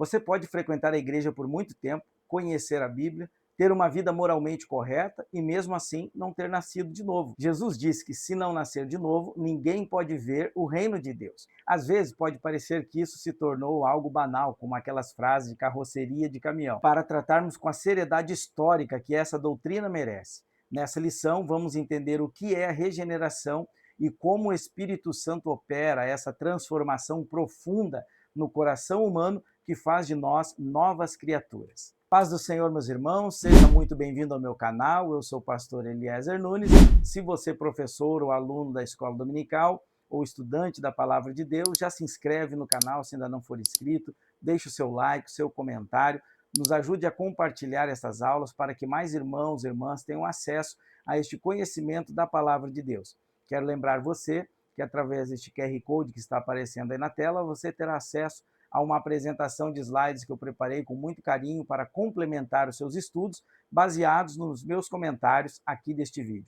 Você pode frequentar a igreja por muito tempo, conhecer a Bíblia, ter uma vida moralmente correta e mesmo assim não ter nascido de novo. Jesus disse que se não nascer de novo, ninguém pode ver o reino de Deus. Às vezes pode parecer que isso se tornou algo banal, como aquelas frases de carroceria de caminhão, para tratarmos com a seriedade histórica que essa doutrina merece. Nessa lição, vamos entender o que é a regeneração e como o Espírito Santo opera essa transformação profunda no coração humano que faz de nós novas criaturas. Paz do Senhor, meus irmãos, seja muito bem-vindo ao meu canal. Eu sou o pastor Eliezer Nunes. Se você é professor ou aluno da escola dominical ou estudante da Palavra de Deus, já se inscreve no canal se ainda não for inscrito, deixe o seu like, o seu comentário, nos ajude a compartilhar essas aulas para que mais irmãos e irmãs tenham acesso a este conhecimento da Palavra de Deus. Quero lembrar você que através deste QR Code que está aparecendo aí na tela, você terá acesso a uma apresentação de slides que eu preparei com muito carinho para complementar os seus estudos, baseados nos meus comentários aqui deste vídeo.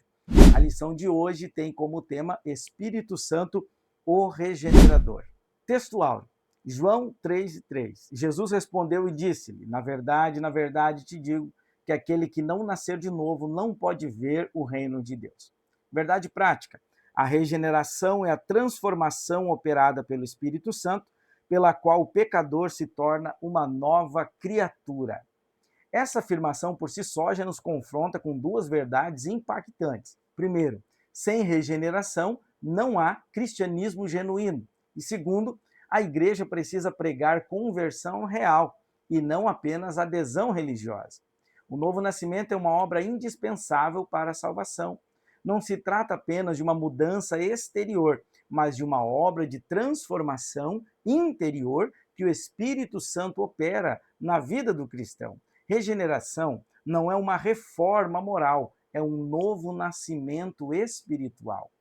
A lição de hoje tem como tema Espírito Santo, o Regenerador. Texto áureo, João 3:3. Jesus respondeu e disse-lhe: na verdade te digo que aquele que não nascer de novo não pode ver o reino de Deus. Verdade prática. A regeneração é a transformação operada pelo Espírito Santo, pela qual o pecador se torna uma nova criatura. Essa afirmação por si só já nos confronta com duas verdades impactantes. Primeiro, sem regeneração não há cristianismo genuíno. E segundo, a igreja precisa pregar conversão real e não apenas adesão religiosa. O novo nascimento é uma obra indispensável para a salvação. Não se trata apenas de uma mudança exterior, mas de uma obra de transformação interior que o Espírito Santo opera na vida do cristão. Regeneração não é uma reforma moral, é um novo nascimento espiritual.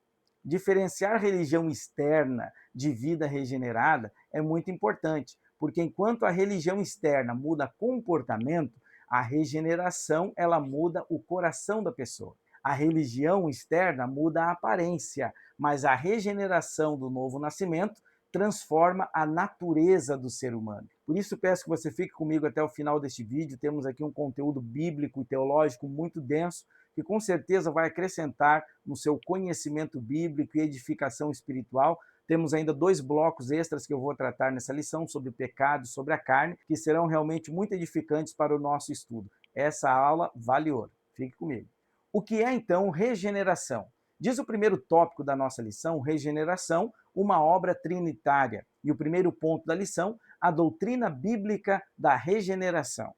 Diferenciar religião externa de vida regenerada é muito importante, porque enquanto a religião externa muda comportamento, a regeneração ela muda o coração da pessoa. A religião externa muda a aparência, mas a regeneração do novo nascimento transforma a natureza do ser humano. Por isso peço que você fique comigo até o final deste vídeo. Temos aqui um conteúdo bíblico e teológico muito denso, que com certeza vai acrescentar no seu conhecimento bíblico e edificação espiritual. Temos ainda 2 blocos extras que eu vou tratar nessa lição sobre o pecado e sobre a carne, que serão realmente muito edificantes para o nosso estudo. Essa aula vale ouro. Fique comigo. O que é, então, regeneração? Diz o primeiro tópico da nossa lição, regeneração, uma obra trinitária. E o primeiro ponto da lição, a doutrina bíblica da regeneração.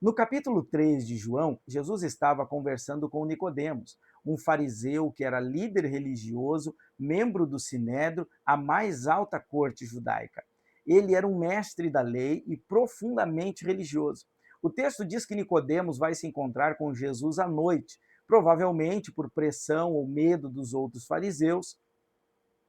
No capítulo 3 de João, Jesus estava conversando com Nicodemos, um fariseu que era líder religioso, membro do Sinédrio, a mais alta corte judaica. Ele era um mestre da lei e profundamente religioso. O texto diz que Nicodemos vai se encontrar com Jesus à noite, provavelmente por pressão ou medo dos outros fariseus.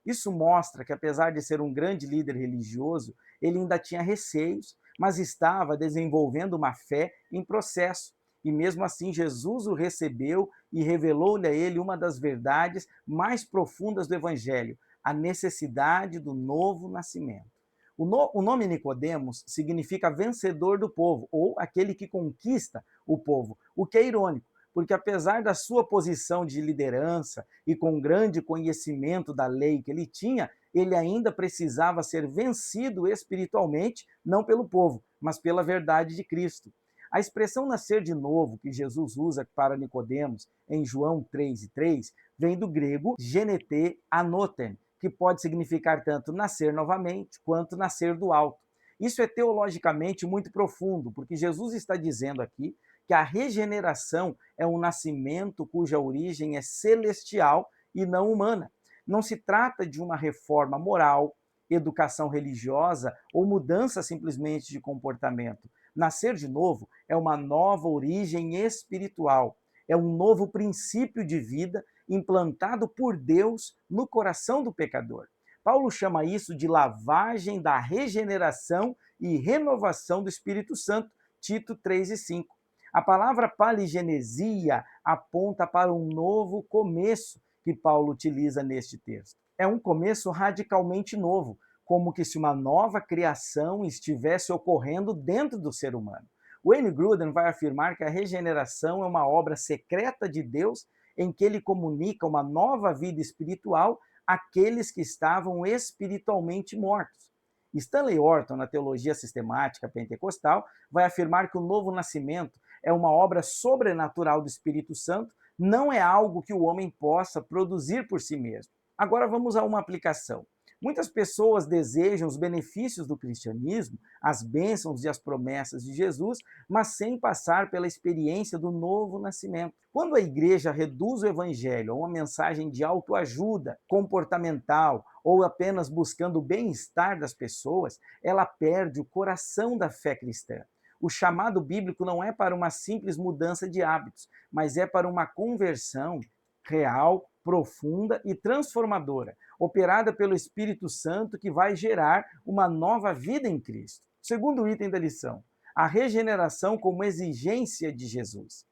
Isso mostra que, apesar de ser um grande líder religioso, ele ainda tinha receios, mas estava desenvolvendo uma fé em processo. E mesmo assim, Jesus o recebeu e revelou-lhe a ele uma das verdades mais profundas do Evangelho, a necessidade do novo nascimento. O nome Nicodemos significa vencedor do povo, ou aquele que conquista o povo, o que é irônico, porque apesar da sua posição de liderança e com grande conhecimento da lei que ele tinha, ele ainda precisava ser vencido espiritualmente, não pelo povo, mas pela verdade de Cristo. A expressão nascer de novo que Jesus usa para Nicodemos em João 3:3 vem do grego genete anoten, que pode significar tanto nascer novamente quanto nascer do alto. Isso é teologicamente muito profundo, porque Jesus está dizendo aqui que a regeneração é um nascimento cuja origem é celestial e não humana. Não se trata de uma reforma moral, educação religiosa ou mudança simplesmente de comportamento. Nascer de novo é uma nova origem espiritual, é um novo princípio de vida implantado por Deus no coração do pecador. Paulo chama isso de lavagem da regeneração e renovação do Espírito Santo, Tito 3:5. A palavra paligenesia aponta para um novo começo que Paulo utiliza neste texto. É um começo radicalmente novo, como que se uma nova criação estivesse ocorrendo dentro do ser humano. Wayne Grudem vai afirmar que a regeneração é uma obra secreta de Deus em que ele comunica uma nova vida espiritual àqueles que estavam espiritualmente mortos. Stanley Orton, na Teologia Sistemática Pentecostal, vai afirmar que o novo nascimento é uma obra sobrenatural do Espírito Santo, não é algo que o homem possa produzir por si mesmo. Agora vamos a uma aplicação. Muitas pessoas desejam os benefícios do cristianismo, as bênçãos e as promessas de Jesus, mas sem passar pela experiência do novo nascimento. Quando a igreja reduz o evangelho a uma mensagem de autoajuda comportamental ou apenas buscando o bem-estar das pessoas, ela perde o coração da fé cristã. O chamado bíblico não é para uma simples mudança de hábitos, mas é para uma conversão real, profunda e transformadora, operada pelo Espírito Santo, que vai gerar uma nova vida em Cristo. Segundo item da lição, a regeneração como exigência de Jesus.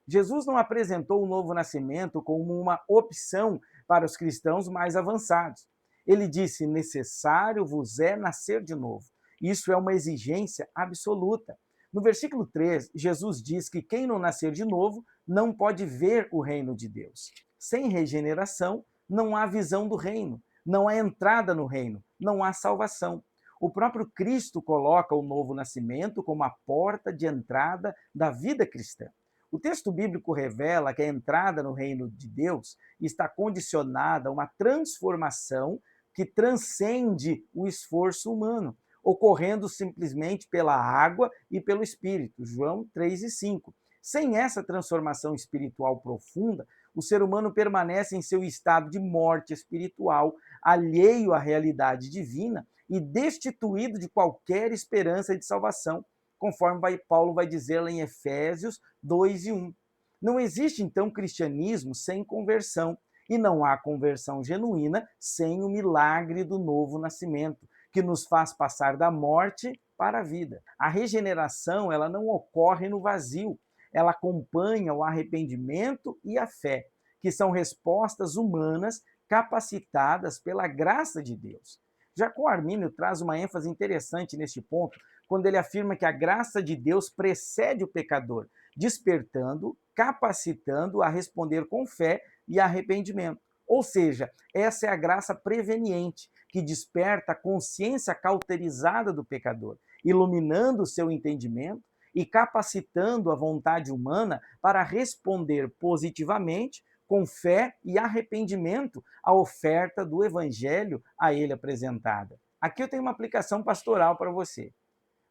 Jesus não apresentou o novo nascimento como uma opção para os cristãos mais avançados. Ele disse: necessário vos é nascer de novo. Isso é uma exigência absoluta. No versículo 3, Jesus diz que quem não nascer de novo não pode ver o reino de Deus. Sem regeneração, não há visão do reino, não há entrada no reino, não há salvação. O próprio Cristo coloca o novo nascimento como a porta de entrada da vida cristã. O texto bíblico revela que a entrada no reino de Deus está condicionada a uma transformação que transcende o esforço humano, ocorrendo simplesmente pela água e pelo Espírito. João 3:5. Sem essa transformação espiritual profunda, o ser humano permanece em seu estado de morte espiritual, alheio à realidade divina e destituído de qualquer esperança de salvação, conforme Paulo vai dizer lá em Efésios 2:1. Não existe, então, cristianismo sem conversão, e não há conversão genuína sem o milagre do novo nascimento, que nos faz passar da morte para a vida. A regeneração, ela não ocorre no vazio, ela acompanha o arrependimento e a fé, que são respostas humanas capacitadas pela graça de Deus. Jacó Armínio traz uma ênfase interessante neste ponto, quando ele afirma que a graça de Deus precede o pecador, despertando, capacitando a responder com fé e arrependimento. Ou seja, essa é a graça preveniente, que desperta a consciência cauterizada do pecador, iluminando o seu entendimento e capacitando a vontade humana para responder positivamente, com fé e arrependimento, à oferta do evangelho a ele apresentada. Aqui eu tenho uma aplicação pastoral para você.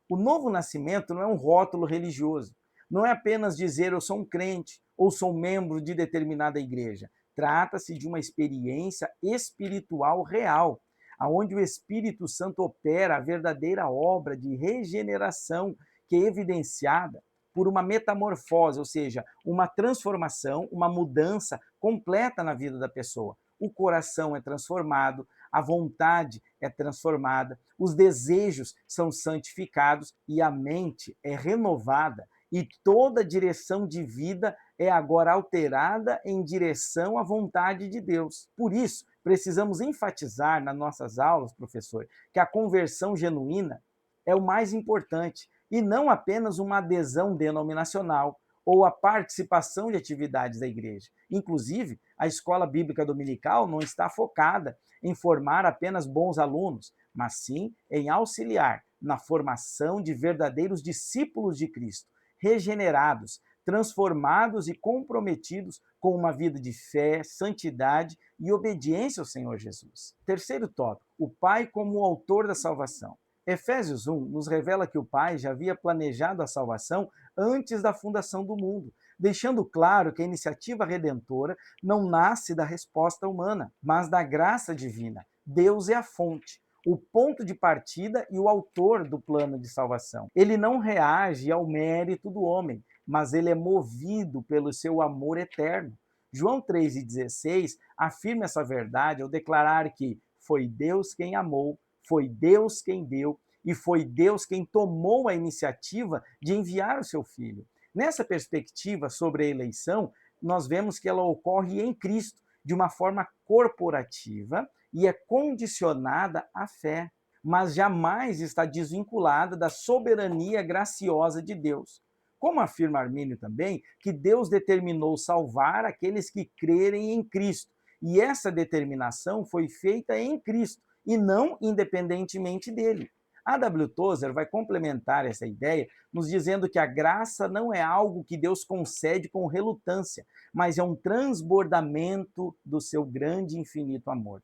O novo nascimento não é um rótulo religioso. Não é apenas dizer eu sou um crente ou sou membro de determinada igreja. Trata-se de uma experiência espiritual real, onde o Espírito Santo opera a verdadeira obra de regeneração, que é evidenciada por uma metamorfose, ou seja, uma transformação, uma mudança completa na vida da pessoa. O coração é transformado, a vontade é transformada, os desejos são santificados e a mente é renovada, e toda direção de vida é agora alterada em direção à vontade de Deus. Por isso, precisamos enfatizar nas nossas aulas, professor, que a conversão genuína é o mais importante e não apenas uma adesão denominacional ou a participação de atividades da igreja. Inclusive, a escola bíblica dominical não está focada em formar apenas bons alunos, mas sim em auxiliar na formação de verdadeiros discípulos de Cristo, regenerados, transformados e comprometidos com uma vida de fé, santidade e obediência ao Senhor Jesus. Terceiro tópico, o Pai como o autor da salvação. Efésios 1 nos revela que o Pai já havia planejado a salvação antes da fundação do mundo, deixando claro que a iniciativa redentora não nasce da resposta humana, mas da graça divina. Deus é a fonte, o ponto de partida e o autor do plano de salvação. Ele não reage ao mérito do homem, mas ele é movido pelo seu amor eterno. João 3,16 afirma essa verdade ao declarar que foi Deus quem amou, foi Deus quem deu e foi Deus quem tomou a iniciativa de enviar o seu Filho. Nessa perspectiva sobre a eleição, nós vemos que ela ocorre em Cristo, de uma forma corporativa, e é condicionada à fé. mas jamais está desvinculada da soberania graciosa de Deus. Como afirma Armínio também, que Deus determinou salvar aqueles que crerem em Cristo, e essa determinação foi feita em Cristo, e não independentemente dele. A W. Tozer vai complementar essa ideia nos dizendo que a graça não é algo que Deus concede com relutância, mas é um transbordamento do seu grande e infinito amor.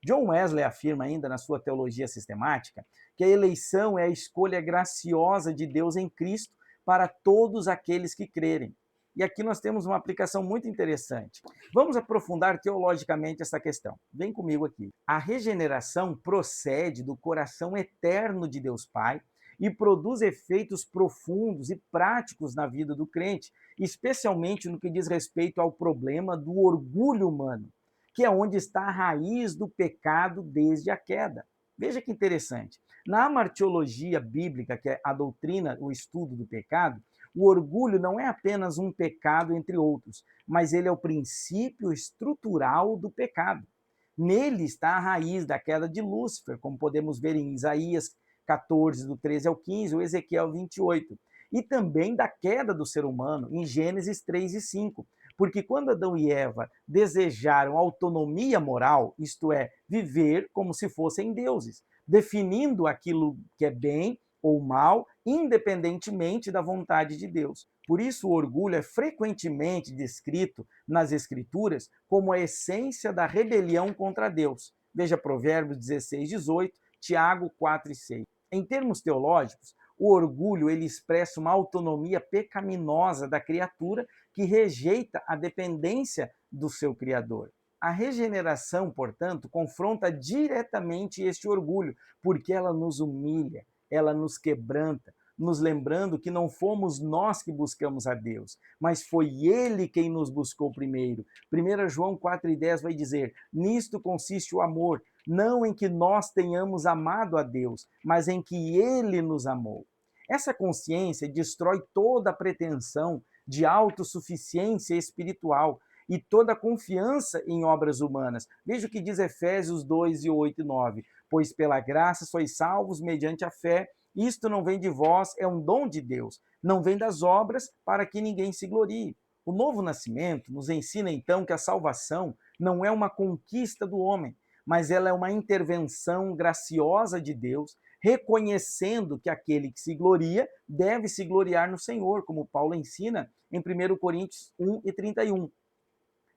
John Wesley afirma ainda na sua teologia sistemática que a eleição é a escolha graciosa de Deus em Cristo para todos aqueles que crerem. E aqui nós temos uma aplicação muito interessante. Vamos aprofundar teologicamente essa questão. Vem comigo aqui. A regeneração procede do coração eterno de Deus Pai e produz efeitos profundos e práticos na vida do crente, especialmente no que diz respeito ao problema do orgulho humano, que é onde está a raiz do pecado desde a queda. Veja que interessante. Na martiologia bíblica, que é a doutrina, o estudo do pecado, o orgulho não é apenas um pecado entre outros, mas ele é o princípio estrutural do pecado. Nele está a raiz da queda de Lúcifer, como podemos ver em Isaías 14, do 13 ao 15, ou Ezequiel 28. E também da queda do ser humano, em Gênesis 3 e 5. Porque quando Adão e Eva desejaram autonomia moral, isto é, viver como se fossem deuses, definindo aquilo que é bem ou mal, independentemente da vontade de Deus. Por isso, o orgulho é frequentemente descrito nas Escrituras como a essência da rebelião contra Deus. Veja Provérbios 16, 18, Tiago 4 e 6. Em termos teológicos, o orgulho ele expressa uma autonomia pecaminosa da criatura que rejeita a dependência do seu Criador. A regeneração, portanto, confronta diretamente este orgulho, porque ela nos humilha, ela nos quebranta, nos lembrando que não fomos nós que buscamos a Deus, mas foi Ele quem nos buscou primeiro. 1 João 4,10 vai dizer: nisto consiste o amor, não em que nós tenhamos amado a Deus, mas em que Ele nos amou. Essa consciência destrói toda a pretensão de autossuficiência espiritual e toda a confiança em obras humanas. Veja o que diz Efésios 2, 8 e 9. Pois pela graça sois salvos mediante a fé, isto não vem de vós, é um dom de Deus, não vem das obras para que ninguém se glorie. O novo nascimento nos ensina então que a salvação não é uma conquista do homem, mas ela é uma intervenção graciosa de Deus, reconhecendo que aquele que se gloria deve se gloriar no Senhor, como Paulo ensina em 1 Coríntios 1 e 31.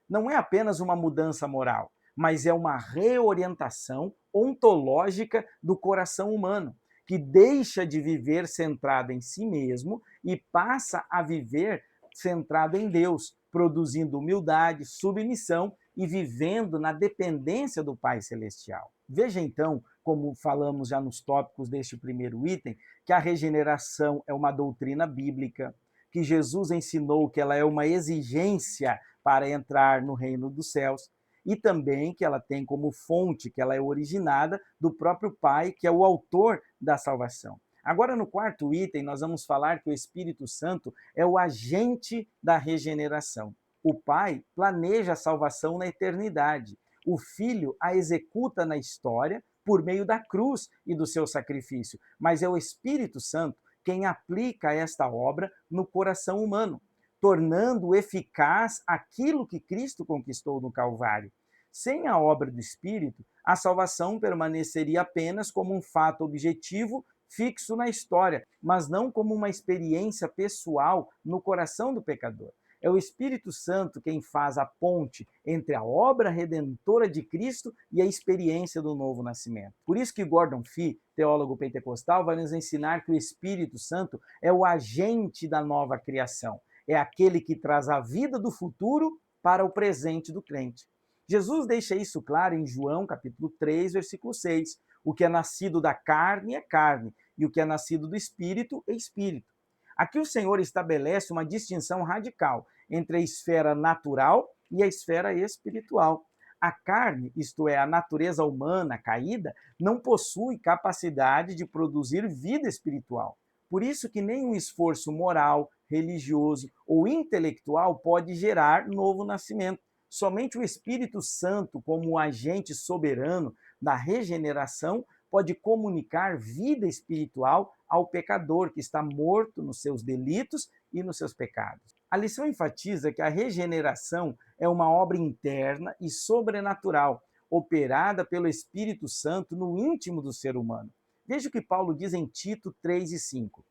Não é apenas uma mudança moral, mas é uma reorientação ontológica do coração humano, que deixa de viver centrado em si mesmo e passa a viver centrado em Deus, produzindo humildade, submissão e vivendo na dependência do Pai Celestial. Veja então, como falamos já nos tópicos deste primeiro item, que a regeneração é uma doutrina bíblica, que Jesus ensinou que ela é uma exigência para entrar no reino dos céus, e também que ela tem como fonte, que ela é originada do próprio Pai, que é o autor da salvação. Agora, no quarto item, nós vamos falar que o Espírito Santo é o agente da regeneração. O Pai planeja a salvação na eternidade. O Filho a executa na história por meio da cruz e do seu sacrifício. Mas é o Espírito Santo quem aplica esta obra no coração humano, tornando eficaz aquilo que Cristo conquistou no Calvário. Sem a obra do Espírito, a salvação permaneceria apenas como um fato objetivo fixo na história, mas não como uma experiência pessoal no coração do pecador. É o Espírito Santo quem faz a ponte entre a obra redentora de Cristo e a experiência do novo nascimento. Por isso que Gordon Fee, teólogo pentecostal, vai nos ensinar que o Espírito Santo é o agente da nova criação. É aquele que traz a vida do futuro para o presente do crente. Jesus deixa isso claro em João, capítulo 3, versículo 6. O que é nascido da carne é carne, e o que é nascido do Espírito é Espírito. Aqui o Senhor estabelece uma distinção radical entre a esfera natural e a esfera espiritual. A carne, isto é, a natureza humana caída, não possui capacidade de produzir vida espiritual. Por isso que nenhum esforço moral, religioso ou intelectual pode gerar novo nascimento. Somente o Espírito Santo, como o agente soberano da regeneração, pode comunicar vida espiritual ao pecador que está morto nos seus delitos e nos seus pecados. A lição enfatiza que a regeneração é uma obra interna e sobrenatural, operada pelo Espírito Santo no íntimo do ser humano. Veja o que Paulo diz em Tito 3 e 5.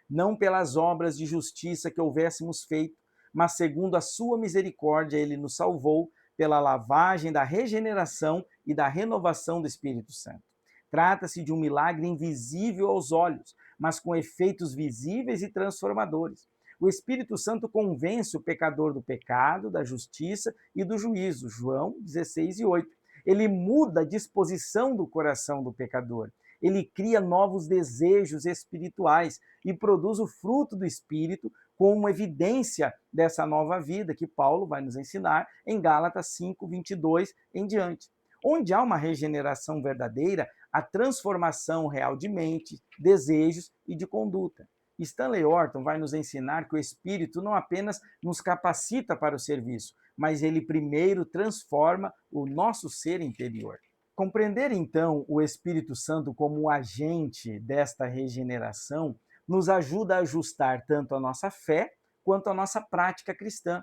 Não pelas obras de justiça que houvéssemos feito, mas segundo a sua misericórdia ele nos salvou pela lavagem da regeneração e da renovação do Espírito Santo. Trata-se de um milagre invisível aos olhos, mas com efeitos visíveis e transformadores. O Espírito Santo convence o pecador do pecado, da justiça e do juízo. João 16 e 8. Ele muda a disposição do coração do pecador. Ele cria novos desejos espirituais e produz o fruto do Espírito como evidência dessa nova vida que Paulo vai nos ensinar em Gálatas 5, 22 em diante. Onde há uma regeneração verdadeira, a transformação real de mente, desejos e de conduta. Stanley Orton vai nos ensinar que o Espírito não apenas nos capacita para o serviço, mas ele primeiro transforma o nosso ser interior. Compreender, então, o Espírito Santo como um agente desta regeneração nos ajuda a ajustar tanto a nossa fé quanto a nossa prática cristã.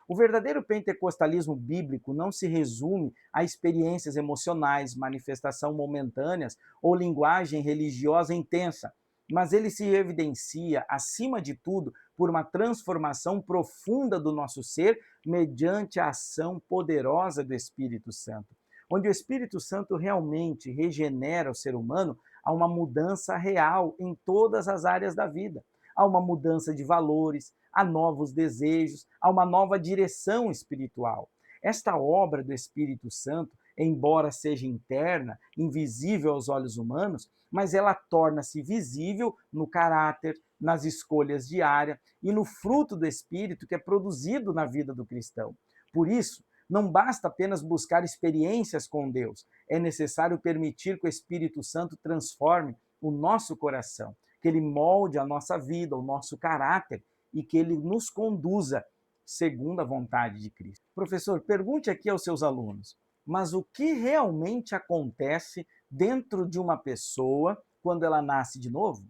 O verdadeiro pentecostalismo bíblico não se resume a experiências emocionais, manifestação momentâneas ou linguagem religiosa intensa, mas ele se evidencia, acima de tudo, por uma transformação profunda do nosso ser mediante a ação poderosa do Espírito Santo. Onde o Espírito Santo realmente regenera o ser humano, há uma mudança real em todas as áreas da vida. Há uma mudança de valores, há novos desejos, há uma nova direção espiritual. Esta obra do Espírito Santo, embora seja interna, invisível aos olhos humanos, mas ela torna-se visível no caráter, nas escolhas diárias e no fruto do Espírito que é produzido na vida do cristão. Por isso, não basta apenas buscar experiências com Deus, é necessário permitir que o Espírito Santo transforme o nosso coração, que ele molde a nossa vida, o nosso caráter e que ele nos conduza segundo a vontade de Cristo. Professor, pergunte aqui aos seus alunos, mas o que realmente acontece dentro de uma pessoa quando ela nasce de novo?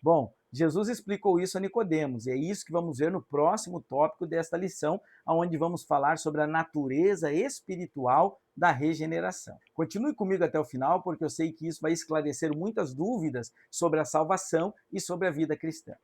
Bom, Jesus explicou isso a Nicodemos, e é isso que vamos ver no próximo tópico desta lição, onde vamos falar sobre a natureza espiritual da regeneração. Continue comigo até o final, porque eu sei que isso vai esclarecer muitas dúvidas sobre a salvação e sobre a vida cristã.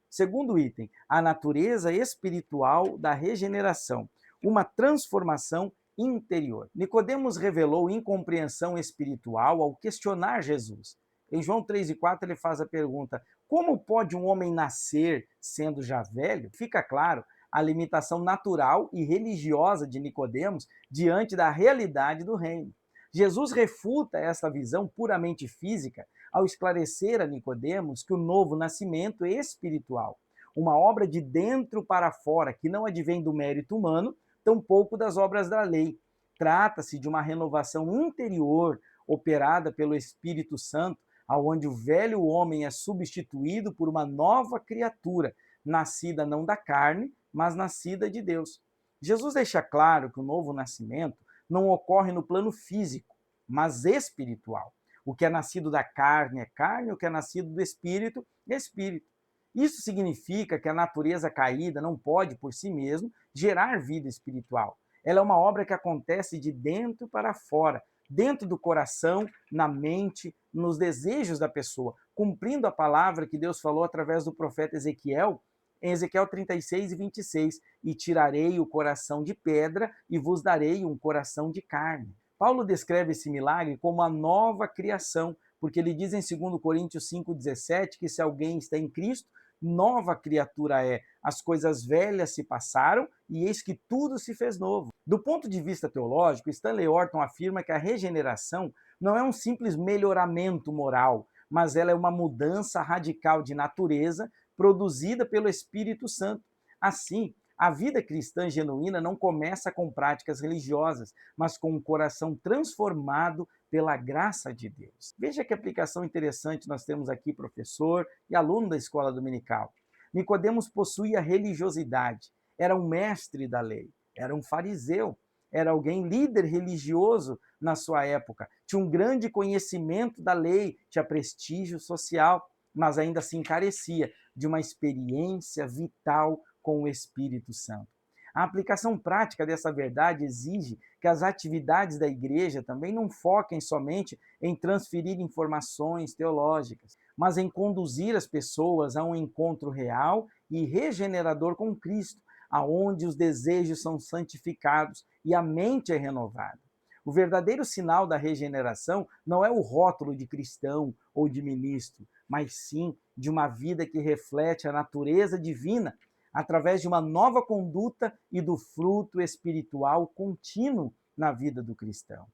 Segundo item, a natureza espiritual da regeneração, uma transformação interior. Nicodemos revelou incompreensão espiritual ao questionar Jesus. Em João 3 e 4 ele faz a pergunta: como pode um homem nascer sendo já velho? Fica claro a limitação natural e religiosa de Nicodemos diante da realidade do reino. Jesus refuta essa visão puramente física ao esclarecer a Nicodemos que o novo nascimento é espiritual, uma obra de dentro para fora que não advém do mérito humano, tampouco das obras da lei. Trata-se de uma renovação interior operada pelo Espírito Santo, aonde o velho homem é substituído por uma nova criatura, nascida não da carne, mas nascida de Deus. Jesus deixa claro que o novo nascimento não ocorre no plano físico, mas espiritual. O que é nascido da carne é carne, o que é nascido do espírito é espírito. Isso significa que a natureza caída não pode, por si mesmo, gerar vida espiritual. Ela é uma obra que acontece de dentro para fora, dentro do coração, na mente, nos desejos da pessoa, cumprindo a palavra que Deus falou através do profeta Ezequiel, em Ezequiel 36 e 26, e tirarei o coração de pedra e vos darei um coração de carne. Paulo descreve esse milagre como a nova criação, porque ele diz em 2 Coríntios 5,17 que se alguém está em Cristo, nova criatura é. As coisas velhas se passaram e eis que tudo se fez novo. Do ponto de vista teológico, Stanley Orton afirma que a regeneração não é um simples melhoramento moral, mas ela é uma mudança radical de natureza produzida pelo Espírito Santo. Assim, a vida cristã genuína não começa com práticas religiosas, mas com um coração transformado pela graça de Deus. Veja que aplicação interessante nós temos aqui, professor e aluno da escola dominical. Nicodemos possuía religiosidade, era um mestre da lei, era um fariseu, era alguém líder religioso na sua época, tinha um grande conhecimento da lei, tinha prestígio social, mas ainda assim carecia de uma experiência vital com o Espírito Santo. A aplicação prática dessa verdade exige que as atividades da igreja também não foquem somente em transferir informações teológicas, mas em conduzir as pessoas a um encontro real e regenerador com Cristo, aonde os desejos são santificados e a mente é renovada. O verdadeiro sinal da regeneração não é o rótulo de cristão ou de ministro, mas sim de uma vida que reflete a natureza divina através de uma nova conduta e do fruto espiritual contínuo na vida do cristão.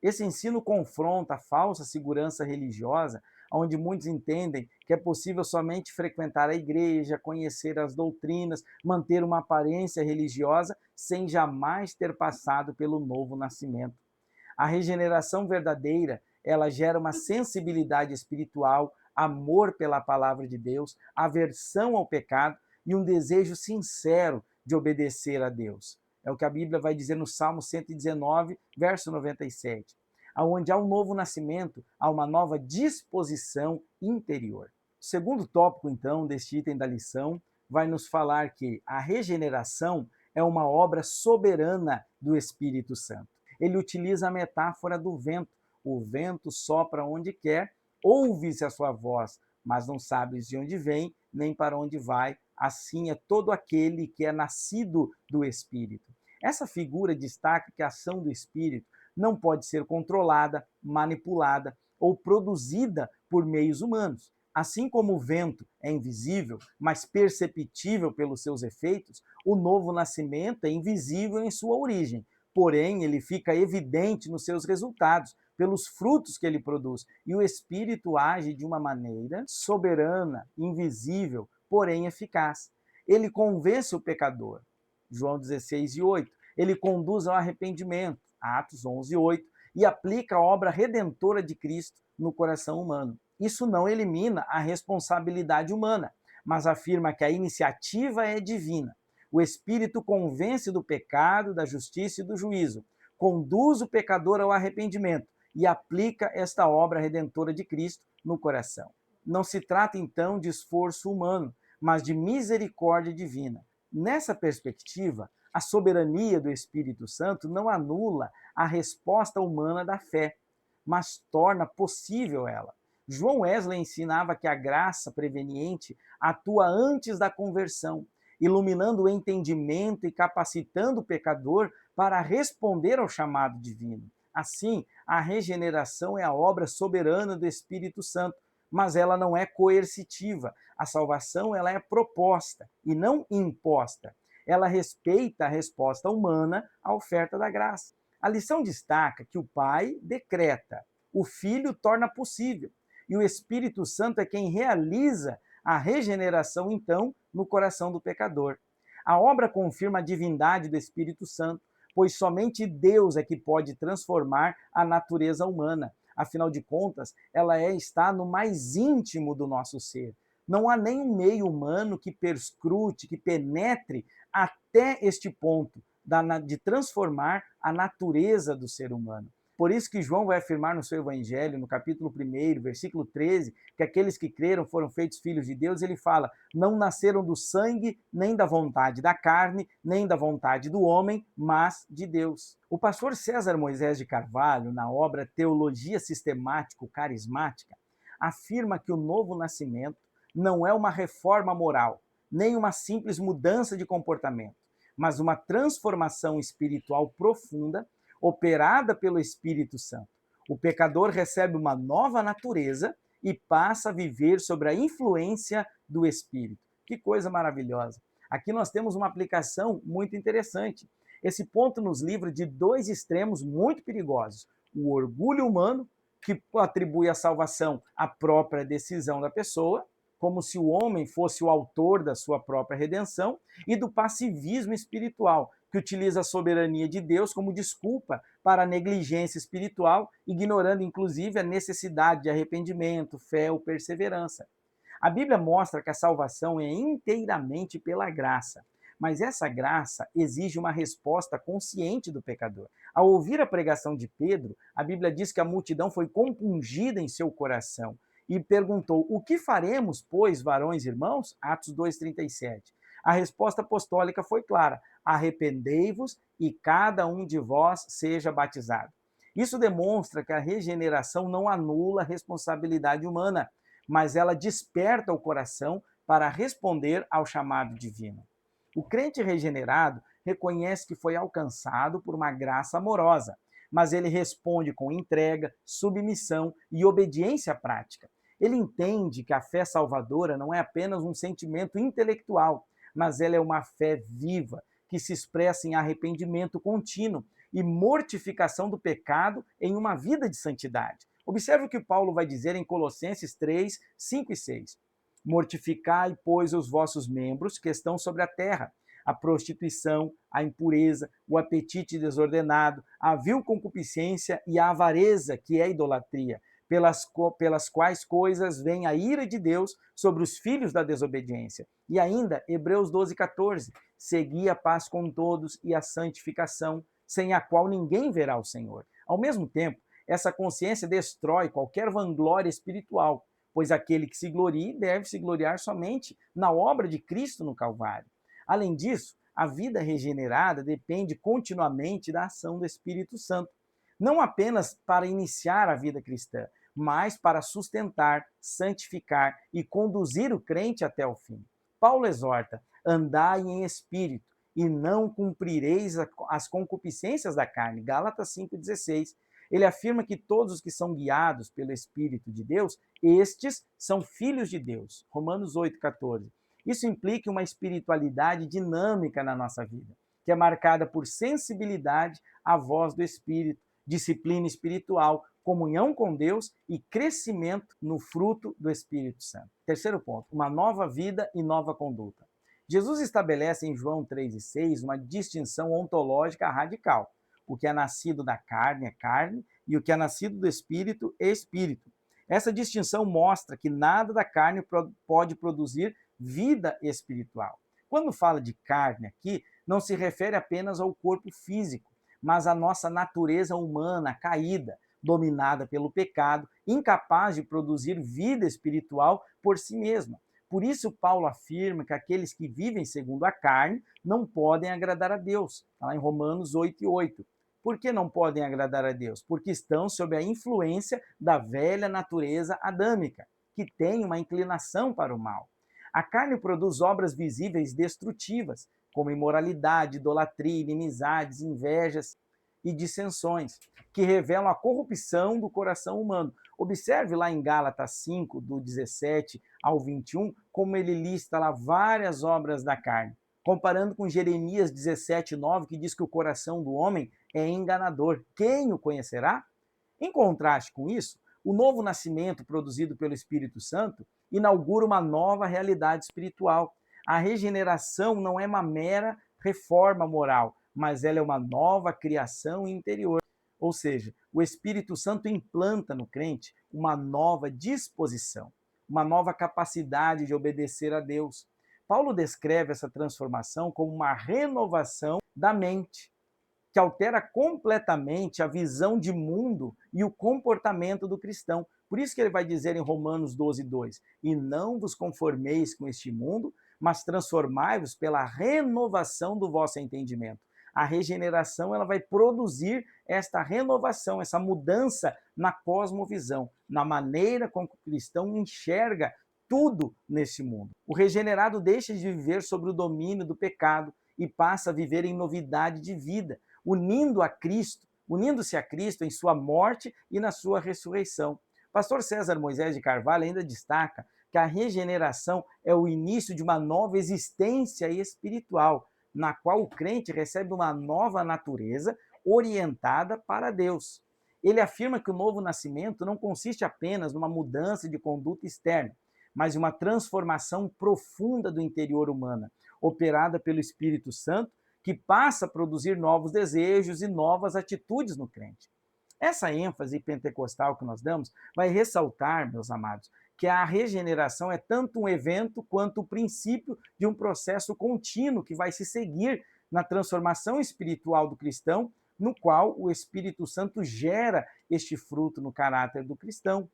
Esse ensino confronta a falsa segurança religiosa, onde muitos entendem que é possível somente frequentar a igreja, conhecer as doutrinas, manter uma aparência religiosa, sem jamais ter passado pelo novo nascimento. A regeneração verdadeira, ela gera uma sensibilidade espiritual, amor pela palavra de Deus, aversão ao pecado e um desejo sincero de obedecer a Deus. É o que a Bíblia vai dizer no Salmo 119, verso 97. Onde há um novo nascimento, há uma nova disposição interior. O segundo tópico, então, deste item da lição, vai nos falar que a regeneração é uma obra soberana do Espírito Santo. Ele utiliza a metáfora do vento. O vento sopra onde quer, ouve-se a sua voz, mas não sabes de onde vem, nem para onde vai. Assim é todo aquele que é nascido do Espírito. Essa figura destaca que a ação do Espírito não pode ser controlada, manipulada ou produzida por meios humanos. Assim como o vento é invisível, mas perceptível pelos seus efeitos, o novo nascimento é invisível em sua origem, porém ele fica evidente nos seus resultados, pelos frutos que ele produz. E o Espírito age de uma maneira soberana, invisível, porém eficaz. Ele convence o pecador, João 16:8. Ele conduz ao arrependimento, Atos 11:8, e aplica a obra redentora de Cristo no coração humano. Isso não elimina a responsabilidade humana, mas afirma que a iniciativa é divina. O Espírito convence do pecado, da justiça e do juízo, conduz o pecador ao arrependimento e aplica esta obra redentora de Cristo no coração. Não se trata, então, de esforço humano, mas de misericórdia divina. Nessa perspectiva, a soberania do Espírito Santo não anula a resposta humana da fé, mas torna possível ela. João Wesley ensinava que a graça preveniente atua antes da conversão, iluminando o entendimento e capacitando o pecador para responder ao chamado divino. Assim, a regeneração é a obra soberana do Espírito Santo, mas ela não é coercitiva. A salvação, ela é proposta e não imposta. Ela respeita a resposta humana à oferta da graça. A lição destaca que o Pai decreta, o Filho torna possível, e o Espírito Santo é quem realiza a regeneração, então, no coração do pecador. A obra confirma a divindade do Espírito Santo, pois somente Deus é que pode transformar a natureza humana. Afinal de contas, ela está no mais íntimo do nosso ser. Não há nenhum meio humano que perscrute, que penetre até este ponto de transformar a natureza do ser humano. Por isso que João vai afirmar no seu evangelho, no capítulo 1, versículo 13, que aqueles que creram foram feitos filhos de Deus. Ele fala, não nasceram do sangue, nem da vontade da carne, nem da vontade do homem, mas de Deus. O pastor César Moisés de Carvalho, na obra Teologia Sistemático-Carismática, afirma que o novo nascimento não é uma reforma moral, nem uma simples mudança de comportamento, mas uma transformação espiritual profunda operada pelo Espírito Santo. O pecador recebe uma nova natureza e passa a viver sob a influência do Espírito. Que coisa maravilhosa! Aqui nós temos uma aplicação muito interessante. Esse ponto nos livra de dois extremos muito perigosos. O orgulho humano, que atribui a salvação à própria decisão da pessoa, como se o homem fosse o autor da sua própria redenção, e do passivismo espiritual, que utiliza a soberania de Deus como desculpa para a negligência espiritual, ignorando inclusive a necessidade de arrependimento, fé ou perseverança. A Bíblia mostra que a salvação é inteiramente pela graça, Mas essa graça exige uma resposta consciente do pecador. Ao ouvir a pregação de Pedro, a Bíblia diz que a multidão foi compungida em seu coração e perguntou: o que faremos, pois, varões e irmãos? Atos 2,37. A resposta apostólica foi clara: arrependei-vos e cada um de vós seja batizado. Isso demonstra que a regeneração não anula a responsabilidade humana, mas ela desperta o coração para responder ao chamado divino. O crente regenerado reconhece que foi alcançado por uma graça amorosa, mas ele responde com entrega, submissão e obediência prática. Ele entende que a fé salvadora não é apenas um sentimento intelectual, mas ela é uma fé viva, que se expressa em arrependimento contínuo e mortificação do pecado em uma vida de santidade. Observe o que Paulo vai dizer em Colossenses 3, 5 e 6. Mortificai, pois, os vossos membros que estão sobre a terra, a prostituição, a impureza, o apetite desordenado, a vil concupiscência e a avareza, que é a idolatria, pelas quais coisas vem a ira de Deus sobre os filhos da desobediência. E ainda, Hebreus 12, 14, segui a paz com todos e a santificação, sem a qual ninguém verá o Senhor. Ao mesmo tempo, essa consciência destrói qualquer vanglória espiritual, pois aquele que se glorie deve se gloriar somente na obra de Cristo no Calvário. Além disso, a vida regenerada depende continuamente da ação do Espírito Santo, não apenas para iniciar a vida cristã, mas para sustentar, santificar e conduzir o crente até o fim. Paulo exorta: andai em espírito e não cumprireis as concupiscências da carne. Gálatas 5,16. Ele afirma que todos os que são guiados pelo Espírito de Deus, estes são filhos de Deus. Romanos 8,14. Isso implica uma espiritualidade dinâmica na nossa vida, que é marcada por sensibilidade à voz do Espírito, disciplina espiritual, comunhão com Deus e crescimento no fruto do Espírito Santo. Terceiro ponto, uma nova vida e nova conduta. Jesus estabelece em João 3,6 uma distinção ontológica radical. O que é nascido da carne é carne e o que é nascido do Espírito é Espírito. Essa distinção mostra que nada da carne pode produzir vida espiritual. Quando fala de carne aqui, não se refere apenas ao corpo físico, mas à nossa natureza humana caída, dominada pelo pecado, incapaz de produzir vida espiritual por si mesma. Por isso, Paulo afirma que aqueles que vivem segundo a carne não podem agradar a Deus. Está lá em Romanos 8,8. Por que não podem agradar a Deus? Porque estão sob a influência da velha natureza adâmica, que tem uma inclinação para o mal. A carne produz obras visíveis destrutivas, como imoralidade, idolatria, inimizades, invejas e dissensões, que revelam a corrupção do coração humano. Observe lá em Gálatas 5, do 17 ao 21, como ele lista lá várias obras da carne, comparando com Jeremias 17, 9, que diz que o coração do homem é enganador. Quem o conhecerá? Em contraste com isso, o novo nascimento produzido pelo Espírito Santo inaugura uma nova realidade espiritual. A regeneração não é uma mera reforma moral, mas ela é uma nova criação interior. Ou seja, o Espírito Santo implanta no crente uma nova disposição, uma nova capacidade de obedecer a Deus. Paulo descreve essa transformação como uma renovação da mente, que altera completamente a visão de mundo e o comportamento do cristão. Por isso que ele vai dizer em Romanos 12, 2, e não vos conformeis com este mundo, mas transformai-vos pela renovação do vosso entendimento. A regeneração ela vai produzir esta renovação, essa mudança na cosmovisão, na maneira como o cristão enxerga tudo neste mundo. O regenerado deixa de viver sob o domínio do pecado e passa a viver em novidade de vida, unindo-se a Cristo em sua morte e na sua ressurreição. Pastor César Moisés de Carvalho ainda destaca que a regeneração é o início de uma nova existência espiritual, na qual o crente recebe uma nova natureza orientada para Deus. Ele afirma que o novo nascimento não consiste apenas numa mudança de conduta externa, mas em uma transformação profunda do interior humano, operada pelo Espírito Santo, que passa a produzir novos desejos e novas atitudes no crente. Essa ênfase pentecostal que nós damos vai ressaltar, meus amados, que a regeneração é tanto um evento quanto o princípio de um processo contínuo que vai se seguir na transformação espiritual do cristão, no qual o Espírito Santo gera este fruto no caráter do cristão.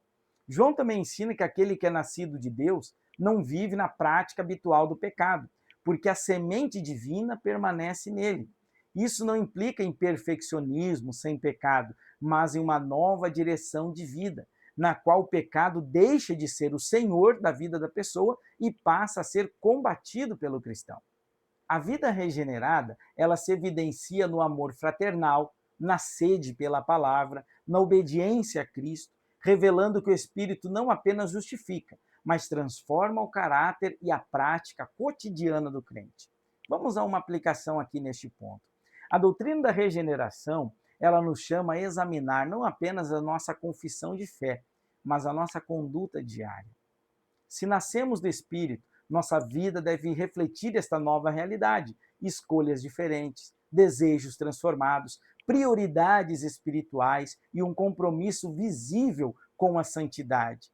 João também ensina que aquele que é nascido de Deus não vive na prática habitual do pecado, porque a semente divina permanece nele. Isso não implica em perfeccionismo sem pecado, mas em uma nova direção de vida, na qual o pecado deixa de ser o senhor da vida da pessoa e passa a ser combatido pelo cristão. A vida regenerada, ela se evidencia no amor fraternal, na sede pela palavra, na obediência a Cristo, revelando que o Espírito não apenas justifica, mas transforma o caráter e a prática cotidiana do crente. Vamos a uma aplicação aqui neste ponto. A doutrina da regeneração, ela nos chama a examinar não apenas a nossa confissão de fé, mas a nossa conduta diária. Se nascemos do Espírito, nossa vida deve refletir esta nova realidade, escolhas diferentes, desejos transformados, prioridades espirituais e um compromisso visível com a santidade.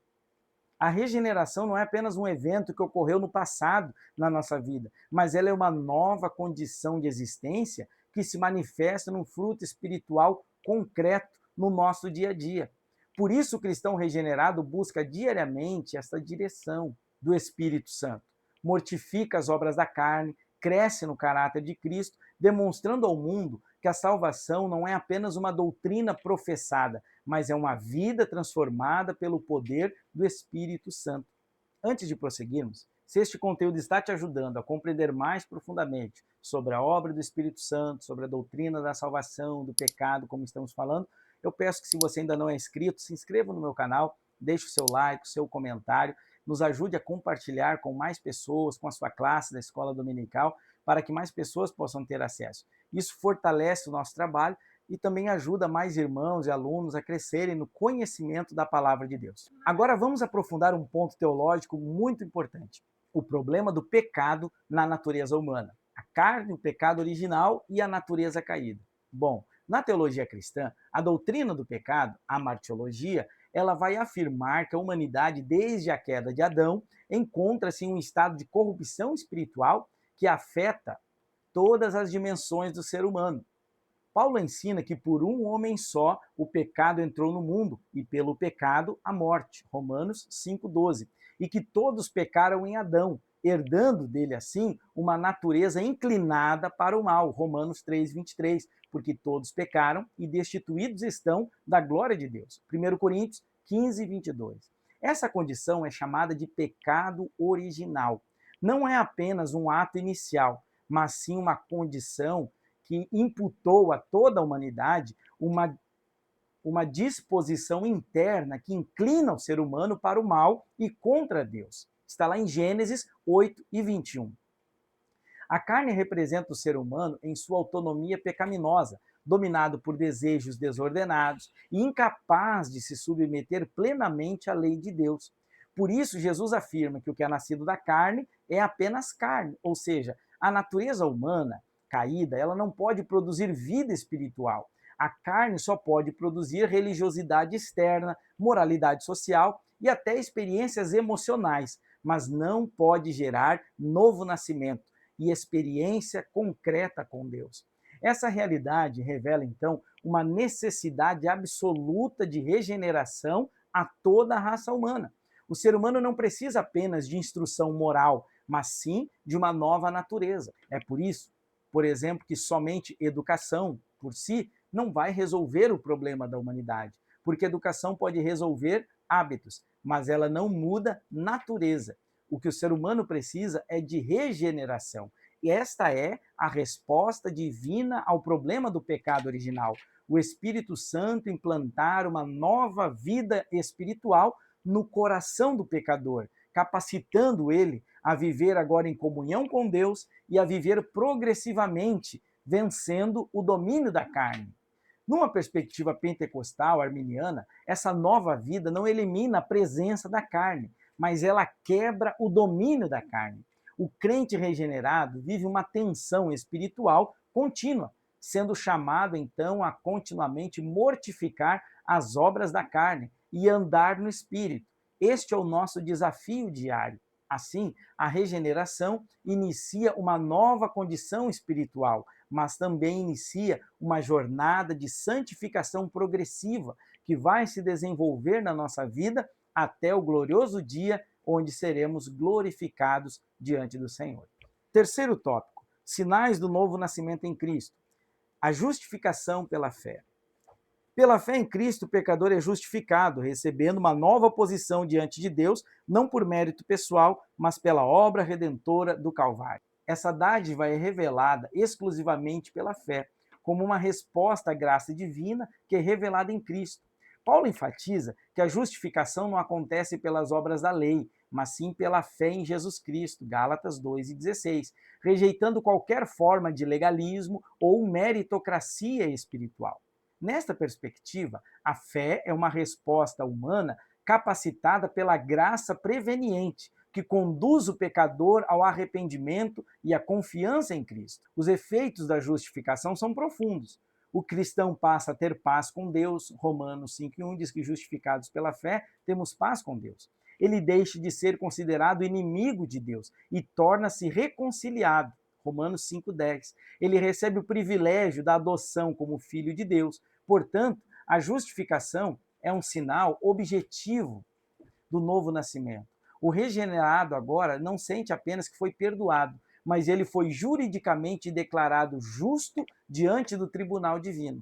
A regeneração não é apenas um evento que ocorreu no passado na nossa vida, mas ela é uma nova condição de existência que se manifesta num fruto espiritual concreto no nosso dia a dia. Por isso, o cristão regenerado busca diariamente essa direção do Espírito Santo. Mortifica as obras da carne, cresce no caráter de Cristo, demonstrando ao mundo que a salvação não é apenas uma doutrina professada, mas é uma vida transformada pelo poder do Espírito Santo. Antes de prosseguirmos, se este conteúdo está te ajudando a compreender mais profundamente sobre a obra do Espírito Santo, sobre a doutrina da salvação, do pecado, como estamos falando, eu peço que, se você ainda não é inscrito, se inscreva no meu canal, deixe o seu like, o seu comentário, nos ajude a compartilhar com mais pessoas, com a sua classe da escola dominical, para que mais pessoas possam ter acesso. Isso fortalece o nosso trabalho e também ajuda mais irmãos e alunos a crescerem no conhecimento da palavra de Deus. Agora vamos aprofundar um ponto teológico muito importante: o problema do pecado na natureza humana. A carne, o pecado original e a natureza caída. Bom, na teologia cristã, a doutrina do pecado, a martiologia, ela vai afirmar que a humanidade, desde a queda de Adão, encontra-se em um estado de corrupção espiritual que afeta todas as dimensões do ser humano. Paulo ensina que por um homem só o pecado entrou no mundo, e pelo pecado a morte, Romanos 5,12, e que todos pecaram em Adão, herdando dele assim uma natureza inclinada para o mal, Romanos 3,23, porque todos pecaram e destituídos estão da glória de Deus, 1 Coríntios 15,22. Essa condição é chamada de pecado original. Não é apenas um ato inicial, mas sim uma condição que imputou a toda a humanidade uma disposição interna que inclina o ser humano para o mal e contra Deus. Está lá em Gênesis 8:21. A carne representa o ser humano em sua autonomia pecaminosa, dominado por desejos desordenados e incapaz de se submeter plenamente à lei de Deus. Por isso, Jesus afirma que o que é nascido da carne é apenas carne, ou seja, a natureza humana caída, ela não pode produzir vida espiritual. A carne só pode produzir religiosidade externa, moralidade social e até experiências emocionais, mas não pode gerar novo nascimento e experiência concreta com Deus. Essa realidade revela, então, uma necessidade absoluta de regeneração a toda a raça humana. O ser humano não precisa apenas de instrução moral, mas sim de uma nova natureza. É por isso, por exemplo, que somente educação por si não vai resolver o problema da humanidade, porque educação pode resolver hábitos, mas ela não muda natureza. O que o ser humano precisa é de regeneração. E esta é a resposta divina ao problema do pecado original. O Espírito Santo implantar uma nova vida espiritual no coração do pecador, capacitando ele a viver agora em comunhão com Deus e a viver progressivamente, vencendo o domínio da carne. Numa perspectiva pentecostal arminiana, essa nova vida não elimina a presença da carne, mas ela quebra o domínio da carne. O crente regenerado vive uma tensão espiritual contínua, sendo chamado então a continuamente mortificar as obras da carne e andar no espírito. Este é o nosso desafio diário. Assim, a regeneração inicia uma nova condição espiritual, mas também inicia uma jornada de santificação progressiva que vai se desenvolver na nossa vida até o glorioso dia onde seremos glorificados diante do Senhor. Terceiro tópico: sinais do novo nascimento em Cristo. A justificação pela fé. Pela fé em Cristo, o pecador é justificado, recebendo uma nova posição diante de Deus, não por mérito pessoal, mas pela obra redentora do Calvário. Essa dádiva é revelada exclusivamente pela fé, como uma resposta à graça divina que é revelada em Cristo. Paulo enfatiza que a justificação não acontece pelas obras da lei, mas sim pela fé em Jesus Cristo, Gálatas 2:16, rejeitando qualquer forma de legalismo ou meritocracia espiritual. Nesta perspectiva, a fé é uma resposta humana capacitada pela graça preveniente, que conduz o pecador ao arrependimento e à confiança em Cristo. Os efeitos da justificação são profundos. O cristão passa a ter paz com Deus. Romanos 5:1 diz que justificados pela fé, temos paz com Deus. Ele deixa de ser considerado inimigo de Deus e torna-se reconciliado. Romanos 5:10. Ele recebe o privilégio da adoção como filho de Deus. Portanto, a justificação é um sinal objetivo do novo nascimento. O regenerado agora não sente apenas que foi perdoado, mas ele foi juridicamente declarado justo diante do tribunal divino.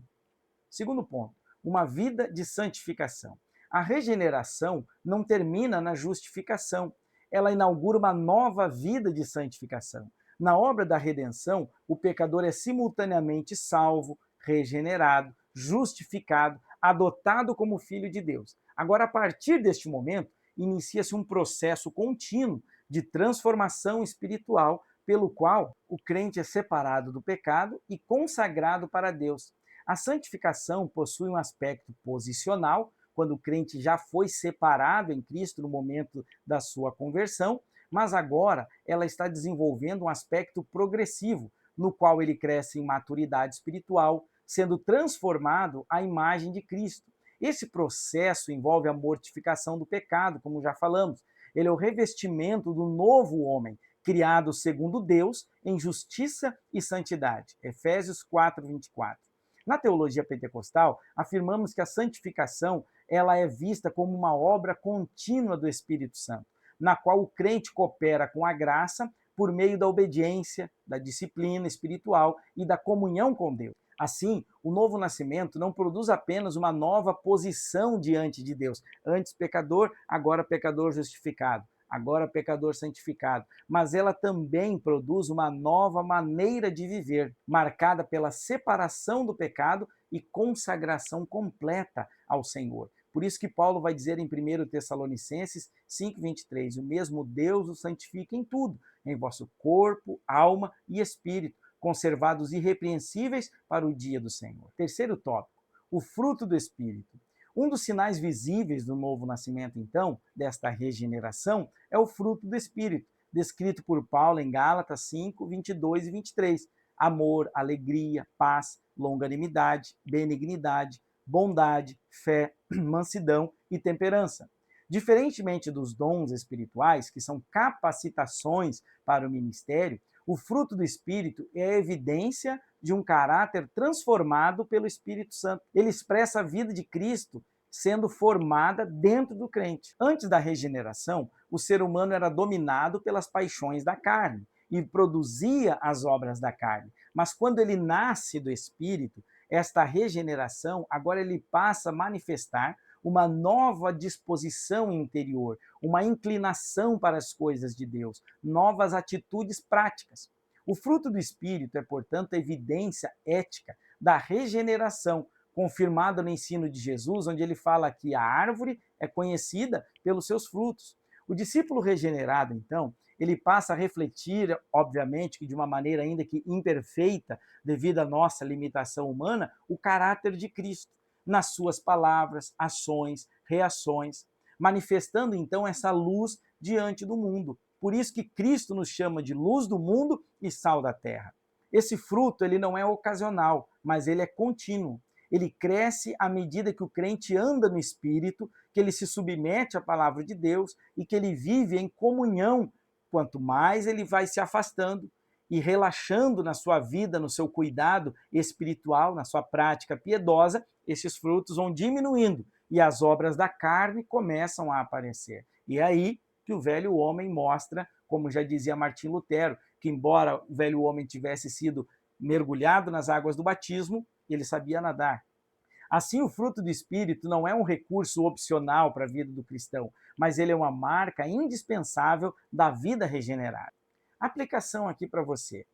Segundo ponto, uma vida de santificação. A regeneração não termina na justificação, ela inaugura uma nova vida de santificação. Na obra da redenção, o pecador é simultaneamente salvo, regenerado, justificado, adotado como filho de Deus. Agora, a partir deste momento, inicia-se um processo contínuo de transformação espiritual, pelo qual o crente é separado do pecado e consagrado para Deus. A santificação possui um aspecto posicional, quando o crente já foi separado em Cristo no momento da sua conversão, mas agora ela está desenvolvendo um aspecto progressivo, no qual ele cresce em maturidade espiritual, sendo transformado à imagem de Cristo. Esse processo envolve a mortificação do pecado, como já falamos. Ele é o revestimento do novo homem, criado segundo Deus em justiça e santidade. Efésios 4:24. Na teologia pentecostal, afirmamos que a santificação ela é vista como uma obra contínua do Espírito Santo, na qual o crente coopera com a graça por meio da obediência, da disciplina espiritual e da comunhão com Deus. Assim, o novo nascimento não produz apenas uma nova posição diante de Deus, antes pecador, agora pecador justificado, agora pecador santificado, mas ela também produz uma nova maneira de viver, marcada pela separação do pecado e consagração completa ao Senhor. Por isso que Paulo vai dizer em 1 Tessalonicenses 5:23, o mesmo Deus o santifica em tudo, em vosso corpo, alma e espírito, conservados irrepreensíveis para o dia do Senhor. Terceiro tópico, o fruto do Espírito. Um dos sinais visíveis do novo nascimento, então, desta regeneração, é o fruto do Espírito, descrito por Paulo em Gálatas 5:22 e 23. Amor, alegria, paz, longanimidade, benignidade, bondade, fé, mansidão e temperança. Diferentemente dos dons espirituais, que são capacitações para o ministério, o fruto do Espírito é a evidência de um caráter transformado pelo Espírito Santo. Ele expressa a vida de Cristo sendo formada dentro do crente. Antes da regeneração, o ser humano era dominado pelas paixões da carne e produzia as obras da carne. Mas quando ele nasce do Espírito, esta regeneração, agora ele passa a manifestar uma nova disposição interior, uma inclinação para as coisas de Deus, novas atitudes práticas. O fruto do Espírito é, portanto, a evidência ética da regeneração, confirmada no ensino de Jesus, onde ele fala que a árvore é conhecida pelos seus frutos. O discípulo regenerado, então, ele passa a refletir, obviamente, que de uma maneira ainda que imperfeita, devido à nossa limitação humana, o caráter de Cristo, nas suas palavras, ações, reações, manifestando então essa luz diante do mundo. Por isso que Cristo nos chama de luz do mundo e sal da terra. Esse fruto ele não é ocasional, mas ele é contínuo. ele cresce à medida que o crente anda no Espírito, que ele se submete à palavra de Deus e que ele vive em comunhão. Quanto mais ele vai se afastando e relaxando na sua vida, no seu cuidado espiritual, na sua prática piedosa, esses frutos vão diminuindo e as obras da carne começam a aparecer. E é aí que o velho homem mostra, como já dizia Martim Lutero, que embora o velho homem tivesse sido mergulhado nas águas do batismo, ele sabia nadar. Assim, o fruto do Espírito não é um recurso opcional para a vida do cristão, mas ele é uma marca indispensável da vida regenerada. Aplicação aqui para você.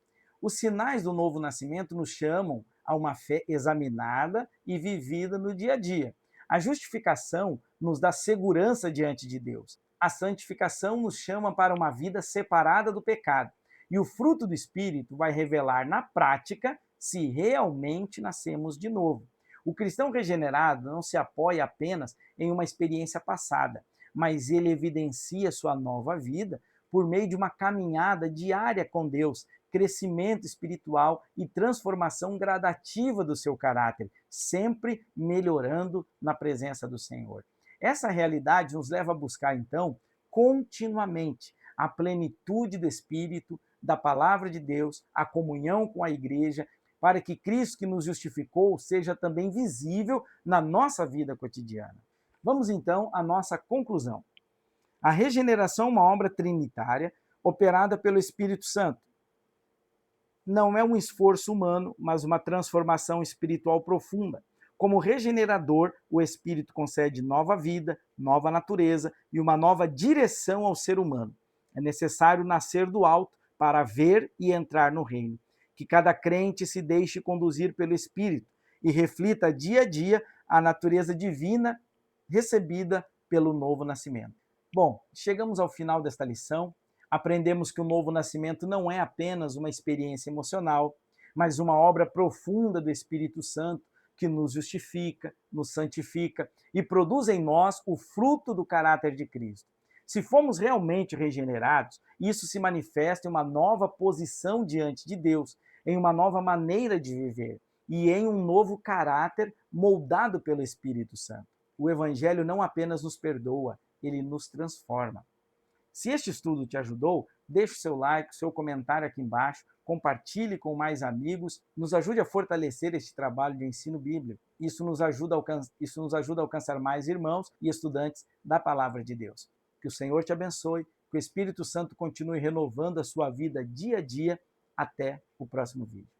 Os sinais do novo nascimento nos chamam a uma fé examinada e vivida no dia a dia. A justificação nos dá segurança diante de Deus. A santificação nos chama para uma vida separada do pecado. E o fruto do Espírito vai revelar na prática se realmente nascemos de novo. O cristão regenerado não se apoia apenas em uma experiência passada, mas ele evidencia sua nova vida por meio de uma caminhada diária com Deus, crescimento espiritual e transformação gradativa do seu caráter, sempre melhorando na presença do Senhor. Essa realidade nos leva a buscar, então, continuamente a plenitude do Espírito, da palavra de Deus, a comunhão com a igreja, para que Cristo que nos justificou seja também visível na nossa vida cotidiana. Vamos então à nossa conclusão. A regeneração é uma obra trinitária operada pelo Espírito Santo. Não é um esforço humano, mas uma transformação espiritual profunda. Como regenerador, o Espírito concede nova vida, nova natureza e uma nova direção ao ser humano. É necessário nascer do alto para ver e entrar no reino. Que cada crente se deixe conduzir pelo Espírito e reflita dia a dia a natureza divina recebida pelo novo nascimento. Bom, chegamos ao final desta lição. Aprendemos que o novo nascimento não é apenas uma experiência emocional, mas uma obra profunda do Espírito Santo que nos justifica, nos santifica e produz em nós o fruto do caráter de Cristo. Se fomos realmente regenerados, isso se manifesta em uma nova posição diante de Deus, em uma nova maneira de viver e em um novo caráter moldado pelo Espírito Santo. O Evangelho não apenas nos perdoa, ele nos transforma. Se este estudo te ajudou, deixe o seu like, o seu comentário aqui embaixo, compartilhe com mais amigos, nos ajude a fortalecer este trabalho de ensino bíblico. Isso nos ajuda a alcançar mais irmãos e estudantes da Palavra de Deus. Que o Senhor te abençoe, que o Espírito Santo continue renovando a sua vida dia a dia. Até o próximo vídeo.